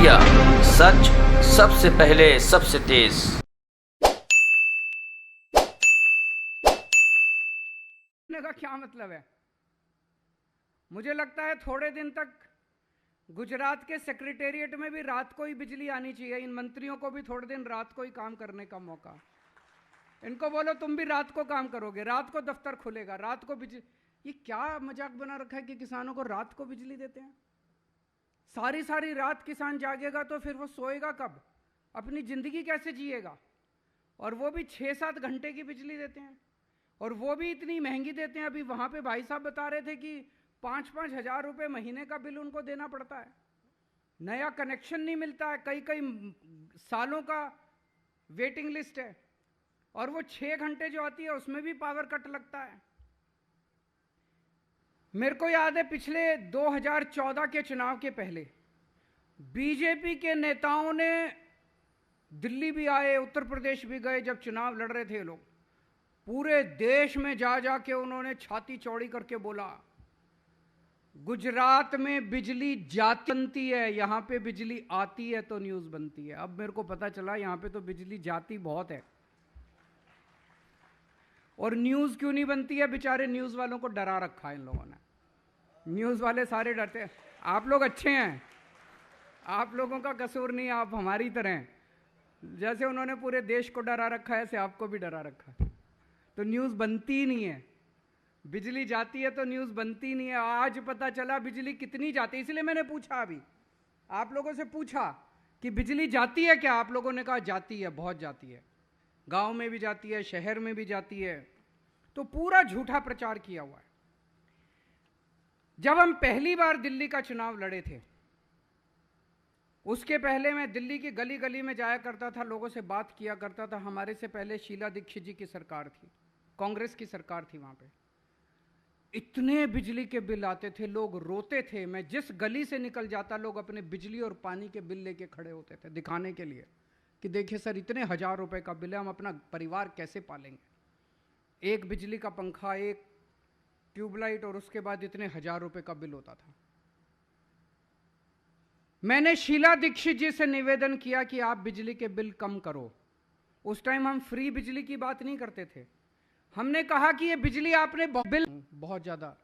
India, सच सबसे पहले सबसे तेज। का क्या मतलब है? मुझे लगता है थोड़े दिन तक गुजरात के सेक्रेटेरिएट में भी रात को ही बिजली आनी चाहिए। इन मंत्रियों को भी थोड़े दिन रात को ही काम करने का मौका। इनको बोलो तुम भी रात को काम करोगे, रात को दफ्तर खुलेगा, रात को बिजली। ये क्या मजाक बना रखा है कि किसानों को रात को बिजली देते हैं? सारी सारी रात किसान जागेगा तो फिर वो सोएगा कब? अपनी जिंदगी कैसे जिएगा? और वो भी 6-7 घंटे की बिजली देते हैं, और वो भी इतनी महंगी देते हैं। अभी वहां पे भाई साहब बता रहे थे कि 5-5 हजार रुपए महीने का बिल उनको देना पड़ता है। नया कनेक्शन नहीं मिलता है, कई कई सालों का वेटिंग लिस्ट है, और वो 6 घंटे जो आती है उसमें भी पावर कट लगता है। मेरे को याद है पिछले 2014 के चुनाव के पहले बीजेपी के नेताओं ने दिल्ली भी आए, उत्तर प्रदेश भी गए। जब चुनाव लड़ रहे थे लोग, पूरे देश में जा जाके उन्होंने छाती चौड़ी करके बोला गुजरात में बिजली जाती बनती है, यहां पे बिजली आती है तो न्यूज बनती है। अब मेरे को पता चला यहां पे तो बिजली जाती बहुत है, और न्यूज क्यों नहीं बनती है? बेचारे न्यूज वालों को डरा रखा है इन लोगों ने। न्यूज वाले सारे डरते हैं। आप लोग अच्छे हैं, आप लोगों का कसूर नहीं, आप हमारी तरह हैं। जैसे उन्होंने पूरे देश को डरा रखा है, ऐसे आपको भी डरा रखा है। तो न्यूज बनती ही नहीं है। बिजली जाती है तो न्यूज बनती नहीं है। आज पता चला बिजली कितनी जाती है, इसलिए मैंने पूछा, अभी आप लोगों से पूछा कि बिजली जाती है क्या? आप लोगों ने कहा जाती है, बहुत जाती है, गांव में भी जाती है, शहर में भी जाती है। तो पूरा झूठा प्रचार किया हुआ है। जब हम पहली बार दिल्ली का चुनाव लड़े थे, उसके पहले मैं दिल्ली की गली गली में जाया करता था, लोगों से बात किया करता था। हमारे से पहले शीला दीक्षित जी की सरकार थी, कांग्रेस की सरकार थी। वहां पे इतने बिजली के बिल आते थे, लोग रोते थे। मैं जिस गली से निकल जाता, लोग अपने बिजली और पानी के बिल लेके खड़े होते थे दिखाने के लिए कि देखिए सर, इतने हजार रुपए का बिल है, हम अपना परिवार कैसे पालेंगे। एक बिजली का पंखा, एक ट्यूबलाइट, और उसके बाद इतने हजार रुपए का बिल होता था। मैंने शीला दीक्षित जी से निवेदन किया कि आप बिजली के बिल कम करो। उस टाइम हम फ्री बिजली की बात नहीं करते थे। हमने कहा कि ये बिजली आपने बिल बहुत ज्यादा।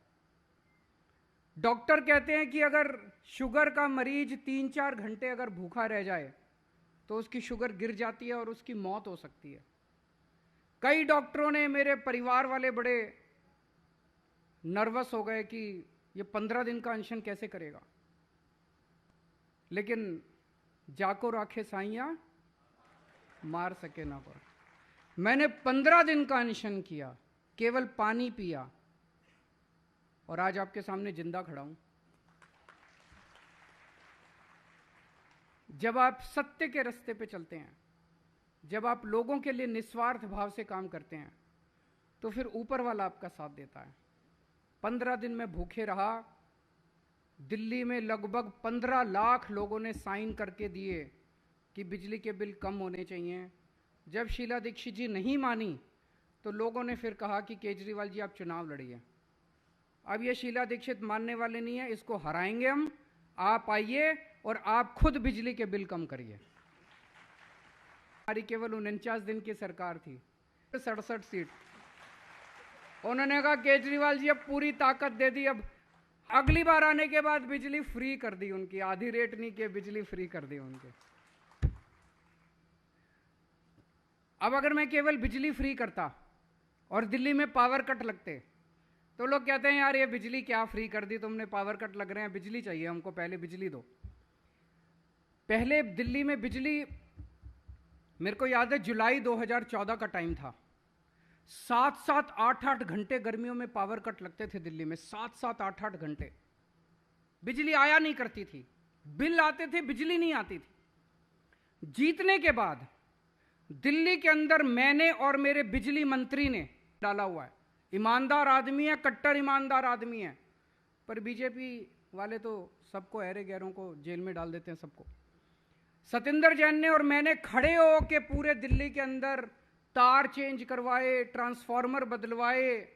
डॉक्टर कहते हैं कि अगर शुगर का मरीज 3-4 घंटे अगर भूखा रह जाए तो उसकी शुगर गिर जाती है और उसकी मौत हो सकती है। कई डॉक्टरों ने, मेरे परिवार वाले बड़े नर्वस हो गए कि ये 15 दिन का अनशन कैसे करेगा। लेकिन जाको राखे साइया, मार सके ना पर। मैंने 15 दिन का अनशन किया, केवल पानी पिया, और आज आपके सामने जिंदा खड़ा हूं। जब आप सत्य के रास्ते पे चलते हैं, जब आप लोगों के लिए निस्वार्थ भाव से काम करते हैं, तो फिर ऊपर वाला आपका साथ देता है। 15 दिन में भूखे रहा। दिल्ली में लगभग 15 लाख लोगों ने साइन करके दिए कि बिजली के बिल कम होने चाहिए। जब शीला दीक्षित जी नहीं मानी तो लोगों ने फिर कहा कि केजरीवाल जी आप चुनाव लड़िए। अब ये शीला दीक्षित मानने वाले नहीं है, इसको हराएंगे हम। आप आइए और आप खुद बिजली के बिल कम करिए। हमारी केवल 49 दिन की सरकार थी, 67 सीट। उन्होंने कहा केजरीवाल जी अब पूरी ताकत दे दी, अब अगली बार आने के बाद बिजली फ्री कर दी उनकी, आधी रेट नहीं किए, बिजली फ्री कर दी उनके। अब अगर मैं केवल बिजली फ्री करता और दिल्ली में पावर कट लगते, तो लोग कहते हैं यार ये बिजली क्या फ्री कर दी तुमने, पावर कट लग रहे हैं, बिजली चाहिए हमको, पहले बिजली दो। पहले दिल्ली में बिजली, मेरे को याद है जुलाई 2014 का टाइम था, 7-7, 8-8 घंटे गर्मियों में पावर कट लगते थे दिल्ली में। 7-7, 8-8 घंटे बिजली आया नहीं करती थी, बिल आते थे, बिजली नहीं आती थी। जीतने के बाद दिल्ली के अंदर मैंने और मेरे बिजली मंत्री ने डाला हुआ है। ईमानदार आदमी है, कट्टर ईमानदार आदमी है, पर बीजेपी वाले तो सबको, अहरे गैरों को जेल में डाल देते हैं सबको। सतिंदर जैन ने और मैंने खड़े हो के पूरे दिल्ली के अंदर तार चेंज करवाए, ट्रांसफार्मर बदलवाए।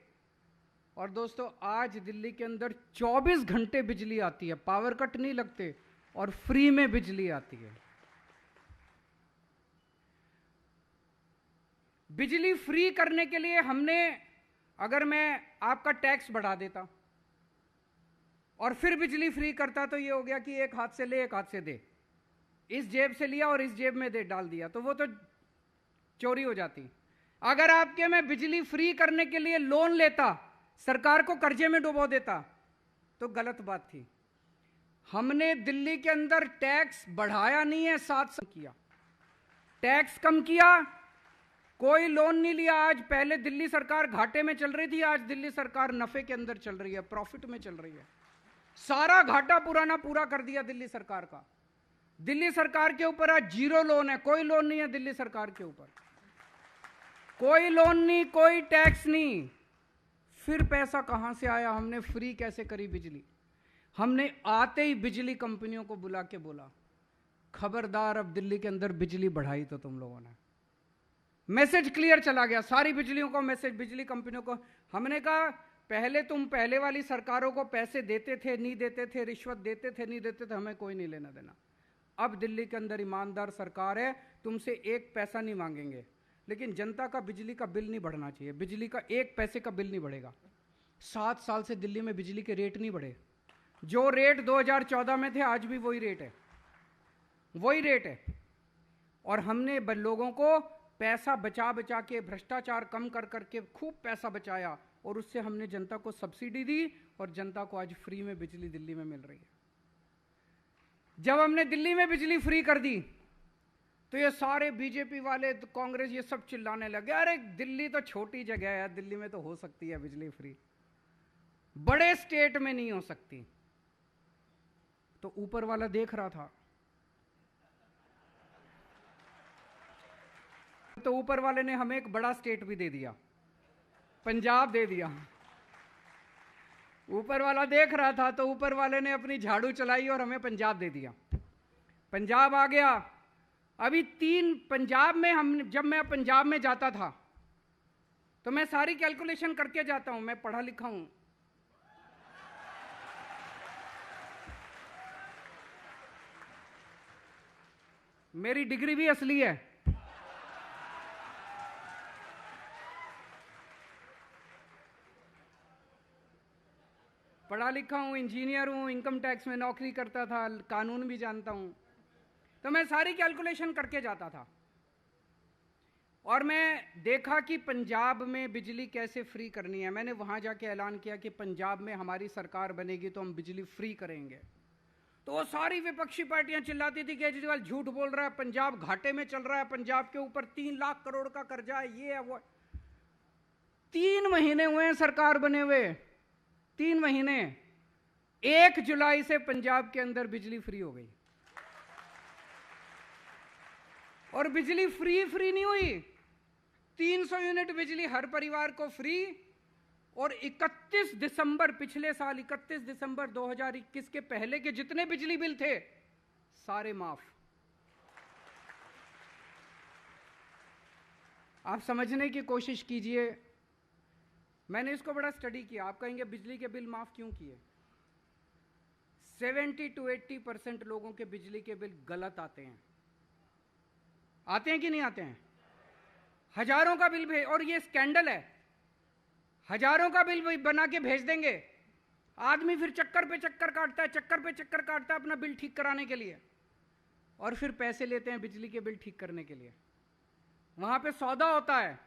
और दोस्तों आज दिल्ली के अंदर 24 घंटे बिजली आती है, पावर कट नहीं लगते। और फ्री में बिजली आती है। बिजली फ्री करने के लिए हमने, अगर मैं आपका टैक्स बढ़ा देता और फिर बिजली फ्री करता तो ये हो गया कि एक हाथ से ले एक हाथ से दे, इस जेब से लिया और इस जेब में दे डाल दिया, तो वो तो चोरी हो जाती। अगर आपके मैं बिजली फ्री करने के लिए लोन लेता, सरकार को कर्जे में डुबो देता, तो गलत बात थी। हमने दिल्ली के अंदर टैक्स बढ़ाया नहीं है, 7 किया, टैक्स कम किया, कोई लोन नहीं लिया। आज, पहले दिल्ली सरकार घाटे में चल रही थी, आज दिल्ली सरकार नफे के अंदर चल रही है, प्रॉफिट में चल रही है। सारा घाटा पुराना पूरा कर दिया दिल्ली सरकार का। दिल्ली सरकार के ऊपर आज 0 लोन है, कोई लोन नहीं है दिल्ली सरकार के ऊपर, कोई लोन नहीं, कोई टैक्स नहीं। फिर पैसा कहां से आया? हमने फ्री कैसे करी बिजली? हमने आते ही बिजली कंपनियों को बुला के बोला, खबरदार अब दिल्ली के अंदर बिजली बढ़ाई तो तुम लोगों ने। मैसेज क्लियर चला गया सारी बिजलियों को, मैसेज बिजली कंपनियों को। हमने कहा पहले तुम पहले वाली सरकारों को पैसे देते थे नहीं देते थे, रिश्वत देते थे नहीं देते थे, हमें कोई नहीं लेना देना। अब दिल्ली के अंदर ईमानदार सरकार है, तुमसे 1 पैसा नहीं मांगेंगे, लेकिन जनता का बिजली का बिल नहीं बढ़ना चाहिए। बिजली का 1 पैसे का बिल नहीं बढ़ेगा। 7 साल से दिल्ली में बिजली के रेट नहीं बढ़े। जो रेट 2014 में थे आज भी वही रेट है, वही रेट है। और हमने लोगों को पैसा बचा बचा के, भ्रष्टाचार कम कर करके खूब पैसा बचाया, और उससे हमने जनता को सब्सिडी दी और जनता को आज फ्री में बिजली दिल्ली में मिल रही है। जब हमने दिल्ली में बिजली फ्री कर दी तो ये सारे बीजेपी वाले, कांग्रेस, ये सब चिल्लाने लगे, अरे दिल्ली तो छोटी जगह है, दिल्ली में तो हो सकती है बिजली फ्री, बड़े स्टेट में नहीं हो सकती। तो ऊपर वाला देख रहा था, तो ऊपर वाले ने हमें एक बड़ा स्टेट भी दे दिया, पंजाब दे दिया। ऊपर वाला देख रहा था तो ऊपर वाले ने अपनी झाड़ू चलाई और हमें पंजाब दे दिया। पंजाब आ गया। अभी 3 पंजाब में, जब मैं पंजाब में जाता था तो मैं सारी कैलकुलेशन करके जाता हूं, मैं पढ़ा लिखा हूं। मेरी डिग्री भी असली है। पढ़ा लिखा हूँ, इंजीनियर हूँ, इनकम टैक्स में नौकरी करता था, कानून भी जानता हूँ। तो मैं सारी कैलकुलेशन करके जाता था और मैं देखा कि पंजाब में बिजली कैसे फ्री करनी है। मैंने वहाँ जाके ऐलान किया कि पंजाब में हमारी सरकार बनेगी तो हम बिजली फ्री करेंगे। तो वो सारी विपक्षी पार्टियां चिल्लाती थी केजरीवाल झूठ बोल रहा है, पंजाब घाटे में चल रहा है, पंजाब के ऊपर 3 लाख करोड़ का कर्जा है, ये है वो। 3 महीने हुए हैं सरकार बने हुए, 3 महीने। 1 जुलाई से पंजाब के अंदर बिजली फ्री हो गई। और बिजली फ्री नहीं हुई, 300 यूनिट बिजली हर परिवार को फ्री। और 31 दिसंबर, पिछले साल 31 दिसंबर 2021 के पहले के जितने बिजली बिल थे सारे माफ। आप समझने की कोशिश कीजिए, मैंने इसको बड़ा स्टडी किया। आप कहेंगे बिजली के बिल माफ क्यों किए? 70 to 80% लोगों के बिजली के बिल गलत आते हैं। आते हैं कि नहीं आते हैं? हजारों का बिल भेज, और ये स्कैंडल है, हजारों का बिल बना के भेज देंगे। आदमी फिर चक्कर पे चक्कर काटता है, चक्कर पे चक्कर काटता है अपना बिल ठीक कराने के लिए, और फिर पैसे लेते हैं बिजली के बिल ठीक करने के लिए। वहां पे सौदा होता है,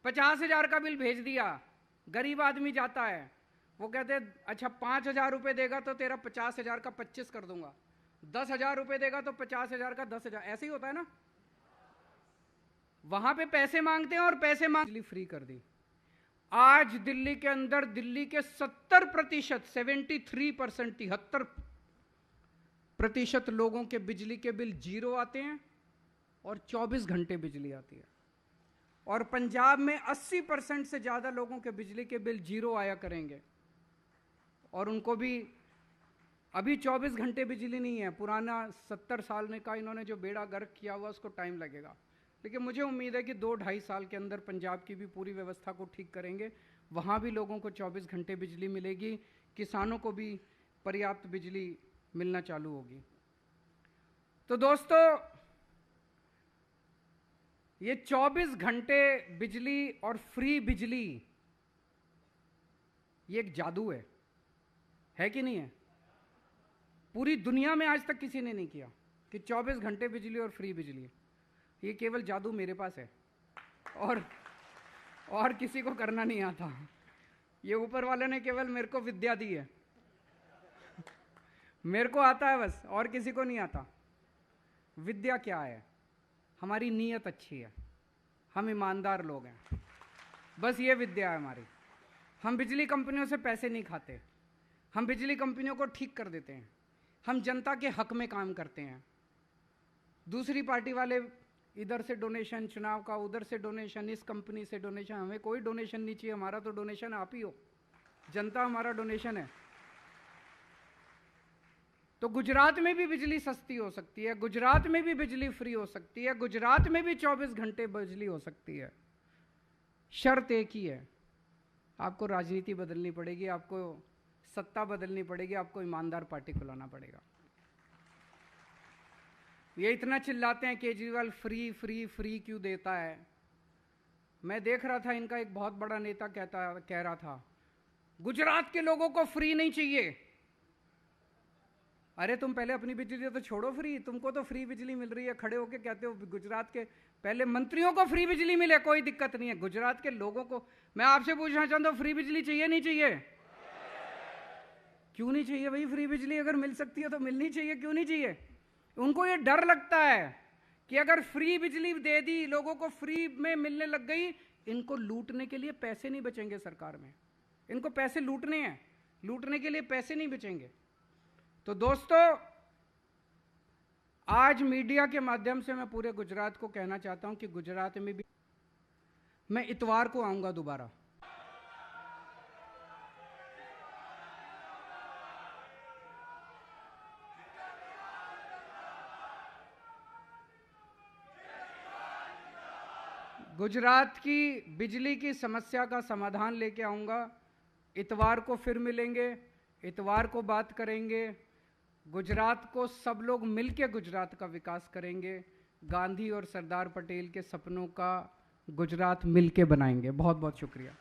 50,000 का बिल भेज दिया, गरीब आदमी जाता है, वो कहते हैं अच्छा 5,000 रुपये देगा तो तेरा 50,000 का 25 कर दूंगा, 10,000 रुपये देगा तो 50,000 का 10,000, ऐसे ही होता है ना। वहां पे पैसे मांगते हैं और पैसे मांग बिजली फ्री कर दी। आज दिल्ली के अंदर, दिल्ली के 70%, 73% लोगों के बिजली के बिल 0 आते हैं और 24 घंटे बिजली आती है। और पंजाब में 80% से ज्यादा लोगों के बिजली के बिल 0 आया करेंगे, और उनको भी अभी 24 घंटे बिजली नहीं है। पुराना 70 साल का इन्होंने जो बेड़ा गर्क किया हुआ उसको टाइम लगेगा, लेकिन मुझे उम्मीद है कि 2-2.5 साल के अंदर पंजाब की भी पूरी व्यवस्था को ठीक करेंगे। वहाँ भी लोगों को 24 घंटे बिजली मिलेगी, किसानों को भी पर्याप्त बिजली मिलना चालू होगी। तो दोस्तों, ये 24 घंटे बिजली और फ्री बिजली, ये एक जादू है कि नहीं है? पूरी दुनिया में आज तक किसी ने नहीं किया कि 24 घंटे बिजली और फ्री बिजली। ये केवल जादू मेरे पास है और किसी को करना नहीं आता। ये ऊपर वाले ने केवल मेरे को विद्या दी है, मेरे को आता है बस, और किसी को नहीं आता। विद्या क्या है? हमारी नीयत अच्छी है, हम ईमानदार लोग हैं, बस ये विद्या है हमारी। हम बिजली कंपनियों से पैसे नहीं खाते, हम बिजली कंपनियों को ठीक कर देते हैं, हम जनता के हक में काम करते हैं। दूसरी पार्टी वाले इधर से डोनेशन चुनाव का, उधर से डोनेशन, इस कंपनी से डोनेशन, हमें कोई डोनेशन नहीं चाहिए। हमारा तो डोनेशन आप ही हो, जनता हमारा डोनेशन है। तो गुजरात में भी बिजली सस्ती हो सकती है, गुजरात में भी बिजली फ्री हो सकती है, गुजरात में भी 24 घंटे बिजली हो सकती है। शर्त एक ही है, आपको राजनीति बदलनी पड़ेगी, आपको सत्ता बदलनी पड़ेगी, आपको ईमानदार पार्टी को लाना पड़ेगा। ये इतना चिल्लाते हैं केजरीवाल फ्री फ्री फ्री क्यों देता है। मैं देख रहा था, इनका एक बहुत बड़ा नेता कह रहा था गुजरात के लोगों को फ्री नहीं चाहिए। अरे तुम पहले अपनी बिजली तो छोड़ो फ्री, तुमको तो फ्री बिजली मिल रही है, खड़े होके कहते हो गुजरात के पहले मंत्रियों को फ्री बिजली मिले, कोई दिक्कत नहीं है। गुजरात के लोगों को मैं आपसे पूछना चाहता हूं, फ्री बिजली चाहिए नहीं चाहिए? क्यों नहीं चाहिए भाई? फ्री बिजली अगर मिल सकती है तो मिलनी चाहिए, क्यों नहीं चाहिए? उनको ये डर लगता है कि अगर फ्री बिजली दे दी, लोगों को फ्री में मिलने लग गई, इनको लूटने के लिए पैसे नहीं बचेंगे सरकार में। इनको पैसे लूटने हैं, लूटने के लिए पैसे नहीं बचेंगे। तो दोस्तों, आज मीडिया के माध्यम से मैं पूरे गुजरात को कहना चाहता हूं कि गुजरात में भी मैं इतवार को आऊंगा दोबारा। गुजरात की बिजली की समस्या का समाधान लेके आऊंगा। इतवार को फिर मिलेंगे, इतवार को बात करेंगे। गुजरात को सब लोग मिलके गुजरात का विकास करेंगे। गांधी और सरदार पटेल के सपनों का गुजरात मिलके बनाएंगे। बहुत बहुत शुक्रिया।